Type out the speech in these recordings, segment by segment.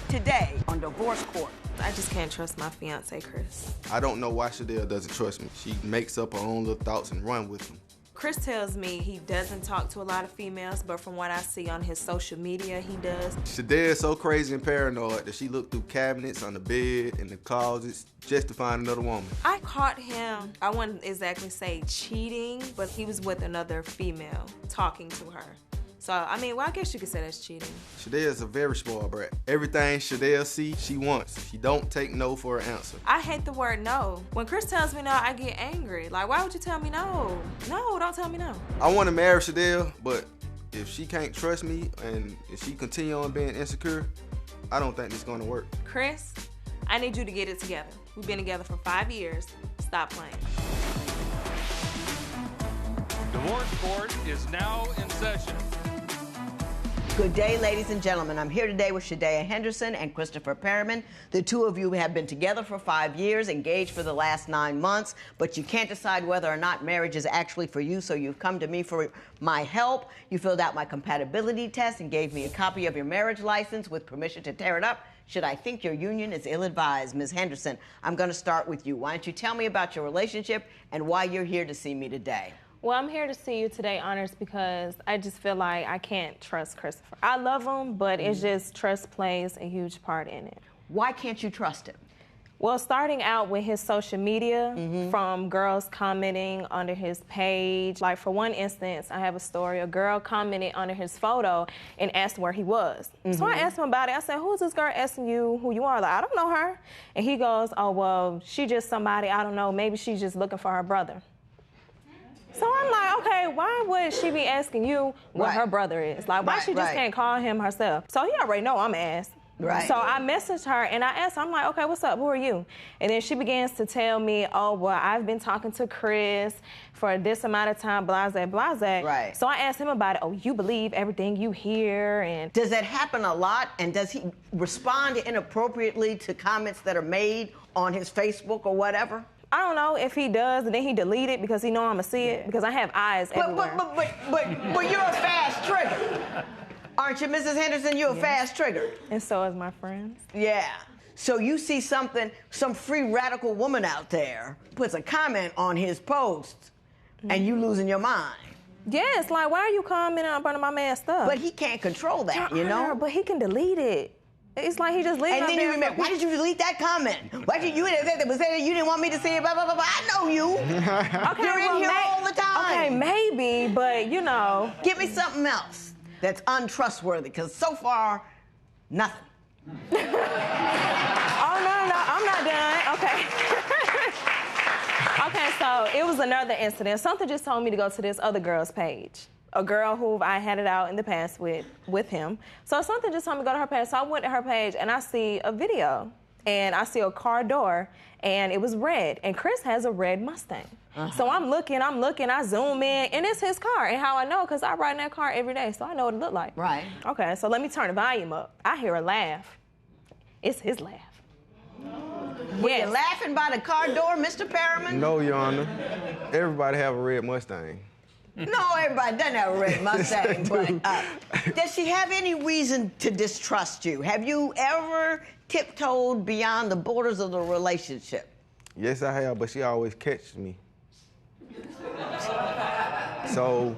today on Divorce Court. I just can't trust my fiance, Chris. I don't know why Shadeiah doesn't trust me. She makes up her own little thoughts and run with them. Chris tells me he doesn't talk to a lot of females, but from what I see on his social media, he does. Shadeiah is so crazy and paranoid that she looked through cabinets, on the bed, in the closets, just to find another woman. I caught him, I wouldn't exactly say cheating, but he was with another female, talking to her. So, I mean, well, I guess you could say that's cheating. Shadeiah is a very spoiled brat. Everything Shadeiah sees, she wants. She don't take no for an answer. I hate the word no. When Chris tells me no, I get angry. Like, why would you tell me no? No, don't tell me no. I want to marry Shadeiah, but if she can't trust me and if she continue on being insecure, I don't think it's going to work. Chris, I need you to get it together. We've been together for 5 years. Stop playing. Divorce Court is now in session. Good day, ladies and gentlemen. I'm here today with Shadeiah Henderson and Christopher Perriman. The two of you have been together for 5 years, engaged for the last 9 months, but you can't decide whether or not marriage is actually for you, so you've come to me for my help. You filled out my compatibility test and gave me a copy of your marriage license with permission to tear it up should I think your union is ill-advised. Ms. Henderson, I'm going to start with you. Why don't you tell me about your relationship and why you're here to see me today? Well, I'm here to see you today, Honors, because I just feel like I can't trust Christopher. I love him, but it's just trust plays a huge part in it. Why can't you trust him? Well, starting out with his social media, from girls commenting under his page. Like, for one instance, I have a story. A girl commented under his photo and asked where he was. So I asked him about it. I said, who's this girl asking you who you are? Like, I don't know her. And he goes, oh, well, she just somebody, I don't know. Maybe she's just looking for her brother. So I'm like, okay, why would she be asking you what her brother is? Like, why she just can't call him herself? So he already know I'm asked. Right. So I messaged her and I asked her, I'm like, okay, what's up? Who are you? And then she begins to tell me, oh, well, I've been talking to Chris for this amount of time, blase, blase. Right. So I asked him about it. Oh, you believe everything you hear? And does that happen a lot? And does he respond inappropriately to comments that are made on his Facebook or whatever? I don't know if he does, and then he delete it because he know I'm gonna see it, because I have eyes everywhere. But you're a fast trigger. Aren't you, Mrs. Henderson? You're a fast trigger. And so is my friends. Yeah. So you see something, some free radical woman out there puts a comment on his post, and you losing your mind. Yes, like, why are you commenting up under my man's stuff? But he can't control that, you know? But he can delete it. It's like he just leaving. And then you remember, why did you delete that comment? Why did you didn't want me to see it, blah, blah, blah, blah. I know you. Okay, you're in here all the time. Okay, maybe, but you know. Give me something else that's untrustworthy, because so far, nothing. Oh, no, I'm not done. Okay. Okay, so it was another incident. Something just told me to go to this other girl's page. A girl who I had it out in the past with him. So something just told me to go to her page. So I went to her page and I see a video. And I see a car door and it was red. And Chris has a red Mustang. So I'm looking, I zoom in, and it's his car. And how I know, because I ride in that car every day, so I know what it looked like. Right. Okay, so let me turn the volume up. I hear a laugh. It's his laugh. Were you laughing by the car door, Mr. Perriman? No, Your Honor. Everybody have a red Mustang. No, everybody doesn't have a red Mustang, but does she have any reason to distrust you? Have you ever tiptoed beyond the borders of the relationship? Yes, I have, but she always catches me. So...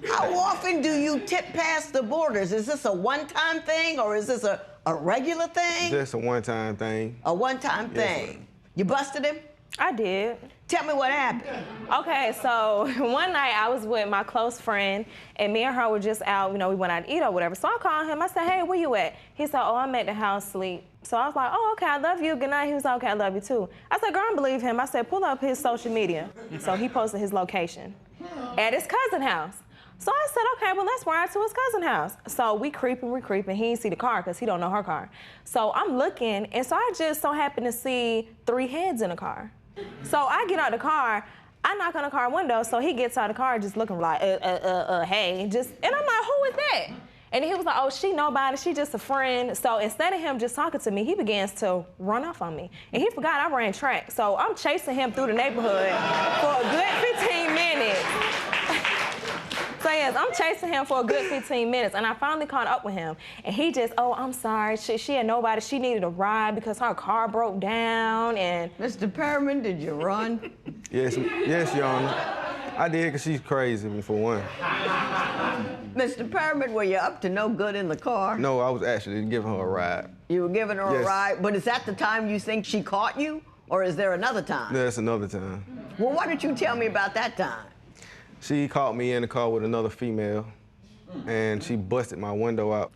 How often do you tip past the borders? Is this a one-time thing, or is this a regular thing? Just a one-time thing. A one-time thing. Yes, you busted him? I did. Tell me what happened. Okay, so one night I was with my close friend, and me and her were just out, you know, we went out to eat or whatever. So I called him, I said, hey, where you at? He said, oh, I'm at the house sleep. So I was like, oh, okay, I love you, good night. He was like, okay, I love you too. I said, girl, I don't believe him. I said, pull up his social media. So he posted his location at his cousin's house. So I said, okay, well, let's ride to his cousin's house. So we creeping. He didn't see the car because he don't know her car. So I'm looking, and so I just so happened to see 3 heads in the car. So I get out the car, I knock on the car window, so he gets out of the car just looking like, hey, and I'm like, who is that? And he was like, oh, she nobody, she just a friend. So instead of him just talking to me, he begins to run off on me. And he forgot I ran track. So I'm chasing him through the neighborhood for a good 15 minutes. So So yes, I'm chasing him for a good 15 minutes, and I finally caught up with him. And he just, oh, I'm sorry. She had nobody. She needed a ride because her car broke down. And Mr. Perriman, did you run? Yes, Your Honor. I did, because she's crazy, for one. Mr. Perriman, were you up to no good in the car? No, I was actually giving her a ride. You were giving her Yes. a ride, but is that the time you think she caught you, or is there another time? That's another time. Well, why don't you tell me about that time? She caught me in the car with another female, and she busted my window out.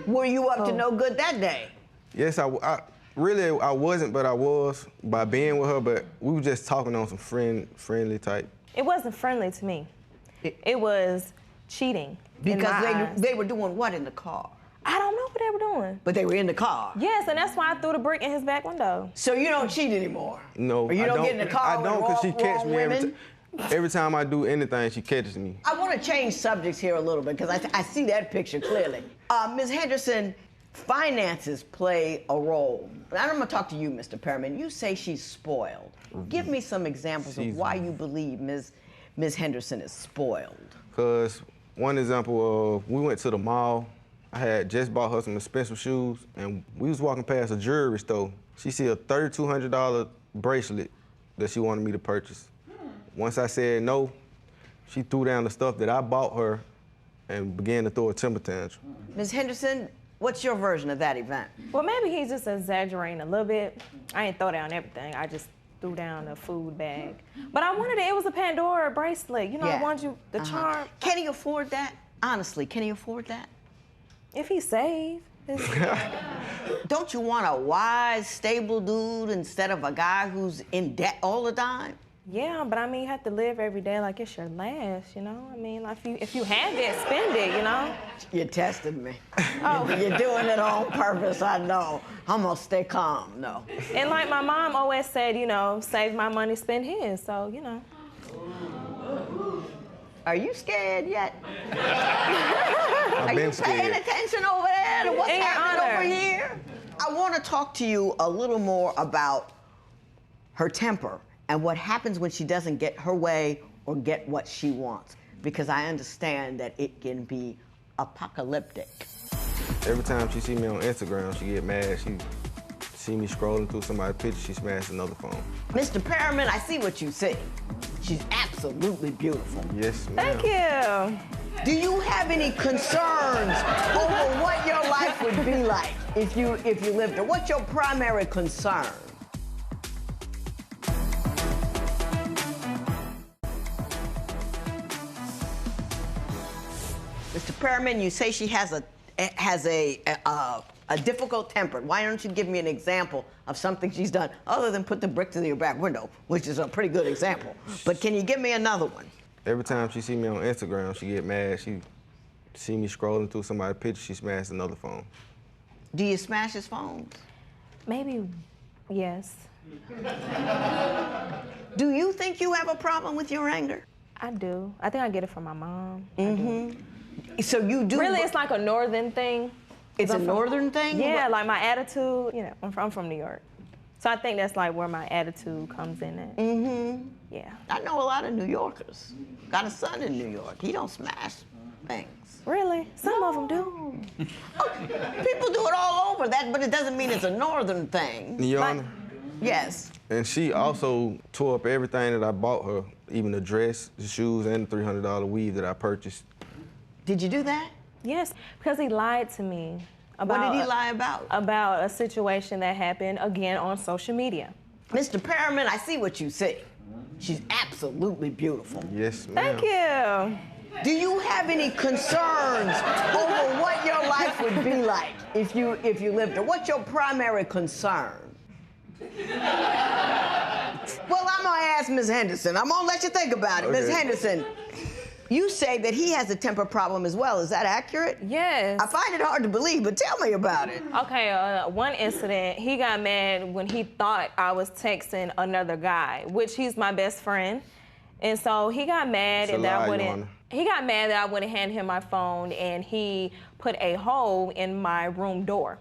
Were you up to no good that day? Yes, I really wasn't, but I was by being with her, but we were just talking on some friendly type. it wasn't friendly to me. It was cheating. in Because my eyes. they were doing what in the car? I don't know what they were doing. But they were in the car. Yes, and that's why I threw the brick in his back window. So you don't cheat anymore? No, Or you I don't get in the car I don't, because she with catch wrong me women? every time I do anything, she catches me. I want to change subjects here a little bit because I see that picture clearly. Ms. Henderson, finances play a role. And I'm going to talk to you, Mr. Perriman. You say she's spoiled. Give me some examples of why you believe Ms. Henderson is spoiled. Because one example of, we went to the mall. I had just bought her some expensive shoes, and we was walking past a jewelry store. She see a $3,200 bracelet that she wanted me to purchase. Once I said no, she threw down the stuff that I bought her and began to throw a temper tantrum. Ms. Henderson, what's your version of that event? Well, maybe he's just exaggerating a little bit. I didn't throw down everything. I just threw down a food bag. But I wanted it. It was a Pandora bracelet. You know, I wanted you, the charm. Can he afford that? Honestly, can he afford that? If he saved. Don't you want a wise, stable dude instead of a guy who's in debt all the time? Yeah, but I mean, you have to live every day like it's your last, you know? I mean, like if you have it, spend it, you know? You're testing me. Oh, you're doing it on purpose, I know. I'm gonna stay calm, no. And like my mom always said, you know, save my money, spend his, so, you know. Are you scared yet? I've Are been you paying scared. attention over there to what's In your happening honor. over here? I want to talk to you a little more about her temper and what happens when she doesn't get her way or get what she wants, because I understand that it can be apocalyptic. Every time she see me on Instagram, she get mad. She see me scrolling through somebody's picture, she smashed another phone. Mr. Perriman, I see what you see. She's absolutely beautiful. Yes, ma'am. Thank you. Do you have any concerns over what your life would be like if you lived there? What's your primary concern? Mr. Perriman, you say she has a difficult temper. Why don't you give me an example of something she's done other than put the brick to your back window, which is a pretty good example. But can you give me another one? Every time she see me on Instagram, she get mad. She see me scrolling through somebody's picture, she smashed another phone. Do you smash his phones? Maybe, yes. Do you think you have a problem with your anger? I do. I think I get it from my mom. So you do. Really, it's like a northern thing. It's a northern thing? Yeah, like my attitude, you know, I'm from New York. So I think that's like where my attitude comes in at. Yeah. I know a lot of New Yorkers. Got a son in New York. He don't smash things. Really? Some of them do. Oh, people do it all over that, but it doesn't mean it's a northern thing. Your Honor, Yes. and she also tore up everything that I bought her, even the dress, the shoes, and the $300 weave that I purchased. Did you do that? Yes, because he lied to me about What did he lie about? about a situation that happened again on social media. Mr. Perriman, I see what you see. She's absolutely beautiful. Yes, ma'am. Thank you. Do you have any concerns over what your life would be like if you lived there? What's your primary concern? Well, I'm gonna ask Ms. Henderson. I'm gonna let you think about it. Ms. Okay. Henderson, you say that he has a temper problem as well. Is that accurate? Yes. I find it hard to believe, but tell me about it. Okay, one incident, he got mad when he thought I was texting another guy, which he's my best friend. And so he got mad It's a and that I lie, Your wouldn't. Honor. He got mad that I wouldn't hand him my phone, and he put a hole in my room door,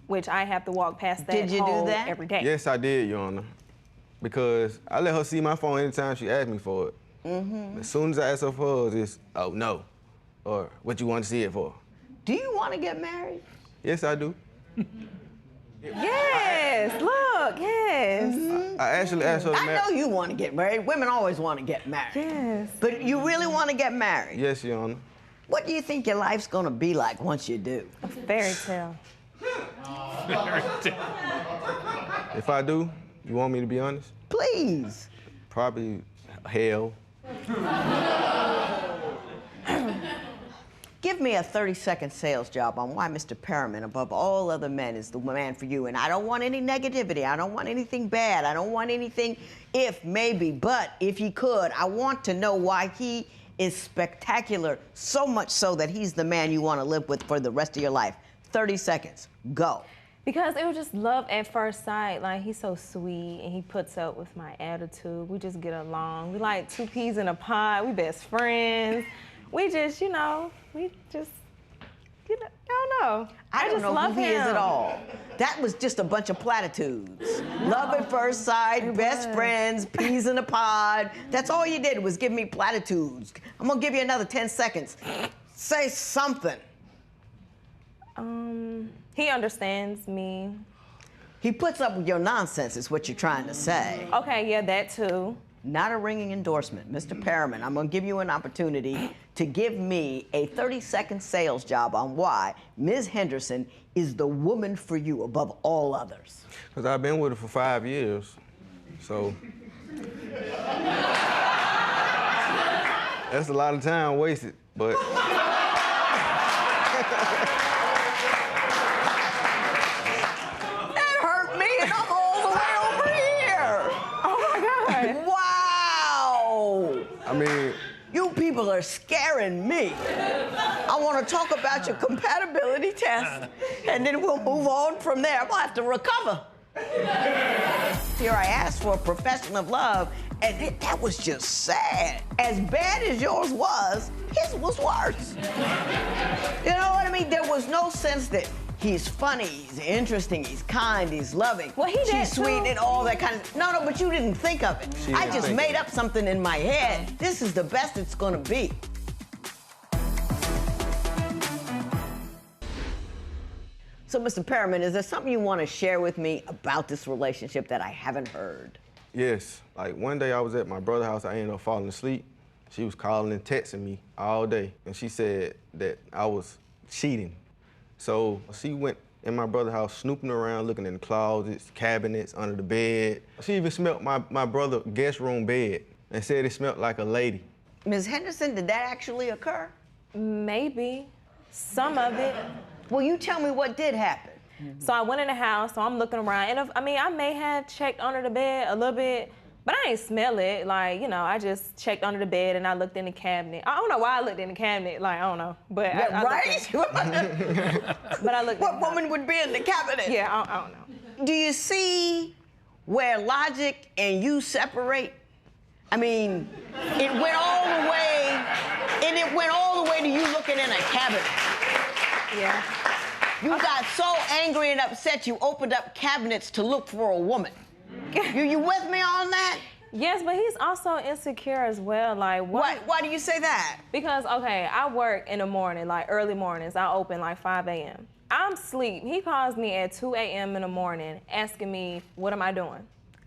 which I have to walk past that Did you do hole that? every day. Yes, I did, Your Honor. Because I let her see my phone anytime she asked me for it. As soon as I ask her for hers, it's, oh, no. Or, what you want to see it for? Do you want to get married? Yes, I do. Yes, look, yes. I actually asked her to I know you want to get married. Women always want to get married. Yes. But you really want to get married? Yes, Your Honor. What do you think your life's going to be like once you do? A fairy tale. If I do, you want me to be honest? Please. Probably hell. Give me a 30-second sales job on why Mr. Perriman, above all other men, is the man for you. And I don't want any negativity. I don't want anything bad. I don't want anything if, maybe, but if he could. I want to know why he is spectacular, so much so that he's the man you want to live with for the rest of your life. 30 seconds. Go. Because it was just love at first sight. Like, he's so sweet, and he puts up with my attitude. We just get along. We like two peas in a pod. We best friends. We just, you know, I don't know. I don't just know love who he is him. at all. That was just a bunch of platitudes. Love at first sight, best friends, peas in a pod. That's all you did was give me platitudes. I'm gonna give you another 10 seconds. Say something. He understands me. He puts up with your nonsense is what you're trying to say. Okay, yeah, that too. Not a ringing endorsement. Mr. Perriman, I'm gonna give you an opportunity to give me a 30-second sales job on why Ms. Henderson is the woman for you above all others. Because I've been with her for 5 years. So. That's a lot of time wasted, but. That hurt me, and I'm all the way over here. Oh my God. Wow. I mean, You people are scaring me. I want to talk about your compatibility test, and then we'll move on from there. I'm gonna have to recover. Here I asked for a profession of love, and that was just sad. As bad as yours was, his was worse. You know what I mean? There was no sense that he's funny, he's interesting, he's kind, he's loving. Well, he did She's sweet too. and all that kind of. No, but you didn't think of it. She I didn't just think made of up something in my head. This is the best it's gonna be. So, Mr. Perriman, is there something you want to share with me about this relationship that I haven't heard? yes. Like one day I was at my brother's house, I ended up falling asleep. She was calling and texting me all day, and she said that I was cheating. So she went in my brother's house snooping around, looking in the closets, cabinets, under the bed. She even smelled my brother's guest room bed and said it smelled like a lady. Ms. Henderson, did that actually occur? Maybe. Some of it. Well, you tell me what did happen. So I went in the house, so I'm looking around, and I may have checked under the bed a little bit, but I ain't smell it. Like, you know, I just checked under the bed and I looked in the cabinet. I don't know why I looked in the cabinet, like, I don't know. But I Right? but I looked. What woman would be in the cabinet? Yeah, I don't know. Do you see where logic and you separate? I mean, it went all the way, and it went all the way to you looking in a cabinet. Yeah. You got so angry and upset you opened up cabinets to look for a woman. You with me on that? Yes, but he's also insecure as well. Like, what? Why do you say that? Because, okay, I work in the morning, like early mornings. I open like 5 a.m. I'm asleep. He calls me at 2 a.m. in the morning asking me, what am I doing?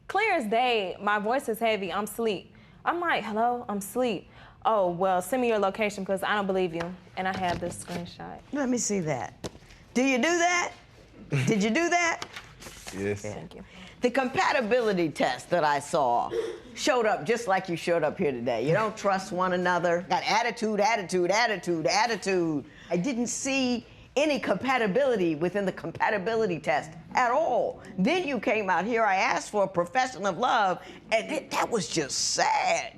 Clear as day, my voice is heavy, I'm asleep. I'm like, hello, I'm asleep. Oh, well, send me your location because I don't believe you. And I have this screenshot. Let me see that. Do you do that? Did you do that? Yes. Thank you. The compatibility test that I saw showed up just like you showed up here today. You don't trust one another. Got attitude, attitude, attitude, attitude. I didn't see any compatibility within the compatibility test at all. Then you came out here, I asked for a profession of love, and that was just sad.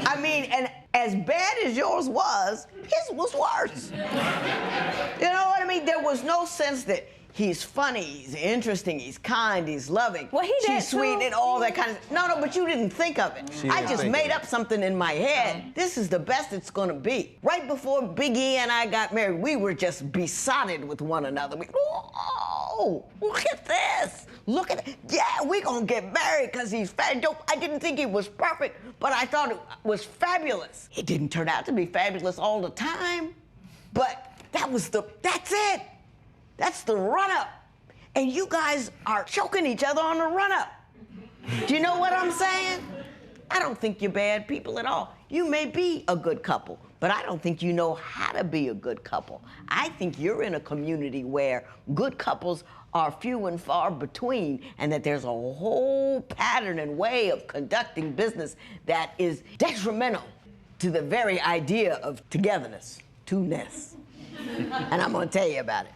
I mean, and as bad as yours was, his was worse. You know what I mean? There was no sense that he's funny, he's interesting, he's kind, he's loving. Well, he did she's sweet too. and all that kind of. No, but you didn't think of it. I just made up something in my head. This is the best it's gonna be. Right before Big E and I got married, we were just besotted with one another. Oh, look at this. Look at it. Yeah, we're gonna get married because he's fat. I didn't think he was perfect, but I thought it was fabulous. It didn't turn out to be fabulous all the time, but that's it. That's the run-up. And you guys are choking each other on the run-up. Do you know what I'm saying? I don't think you're bad people at all. You may be a good couple, but I don't think you know how to be a good couple. I think you're in a community where good couples are few and far between, and that there's a whole pattern and way of conducting business that is detrimental to the very idea of togetherness, two-ness. And I'm gonna tell you about it.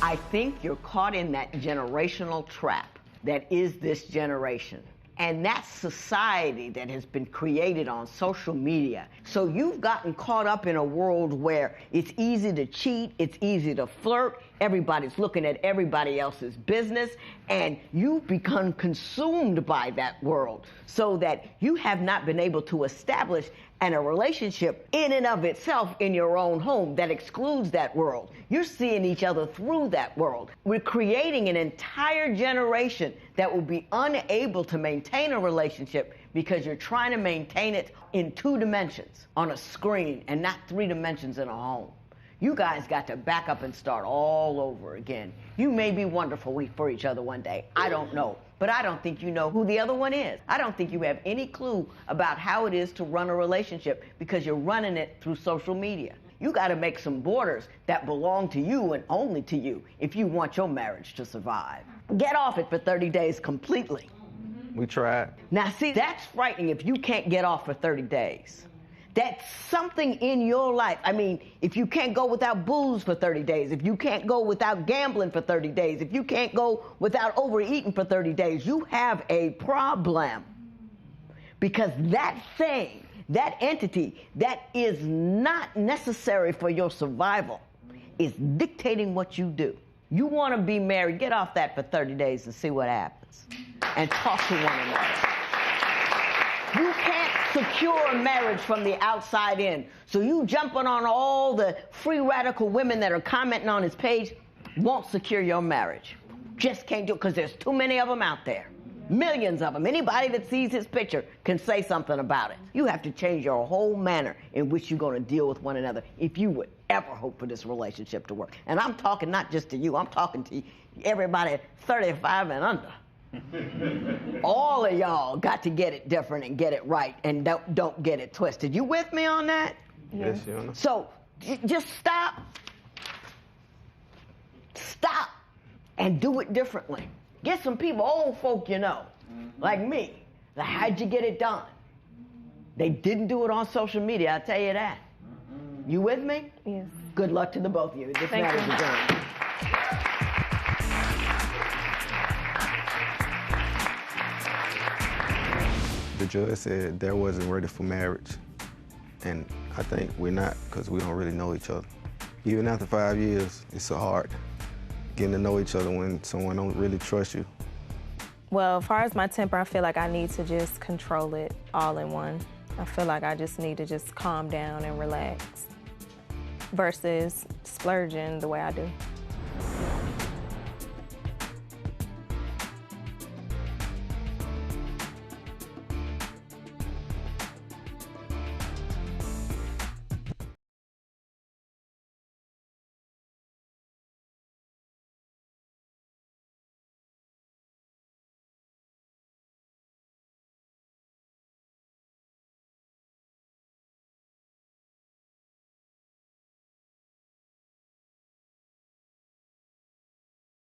I think you're caught in that generational trap that is this generation. And that society that has been created on social media. So you've gotten caught up in a world where it's easy to cheat, it's easy to flirt, everybody's looking at everybody else's business, and you've become consumed by that world so that you have not been able to establish a relationship in and of itself in your own home that excludes that world. You're seeing each other through that world. We're creating an entire generation that will be unable to maintain a relationship because you're trying to maintain it in 2 dimensions on a screen and not 3 dimensions in a home. You guys got to back up and start all over again. You may be wonderful for each other one day. I don't know. But I don't think you know who the other one is. I don't think you have any clue about how it is to run a relationship because you're running it through social media. You got to make some borders that belong to you and only to you if you want your marriage to survive. Get off it for 30 days completely. We tried. Now, see, that's frightening if you can't get off for 30 days. That's something in your life. I mean, if you can't go without booze for 30 days, if you can't go without gambling for 30 days, if you can't go without overeating for 30 days, you have a problem. Because that thing, that entity that is not necessary for your survival is dictating what you do. You want to be married, get off that for 30 days and see what happens. And talk to one another. You can't secure a marriage from the outside in. So you jumping on all the free radical women that are commenting on his page won't secure your marriage. Just can't do it because there's too many of them out there. Millions of them. Anybody that sees his picture can say something about it. You have to change your whole manner in which you're going to deal with one another if you would ever hope for this relationship to work. And I'm talking not just to you, I'm talking to everybody 35 and under. All of y'all got to get it different and get it right and don't get it twisted. You with me on that? Yes, Your Honor. So just stop and do it differently. Get some people, old folk you know, like me. Like, how'd you get it done? They didn't do it on social media, I'll tell you that. You with me? Yes. Good luck to the both of you. This matters adjourned. The judge said they wasn't ready for marriage. And I think we're not because we don't really know each other. Even after 5 years, it's so hard getting to know each other when someone don't really trust you. Well, as far as my temper, I feel like I need to just control it all in one. I feel like I just need to just calm down and relax versus splurging the way I do.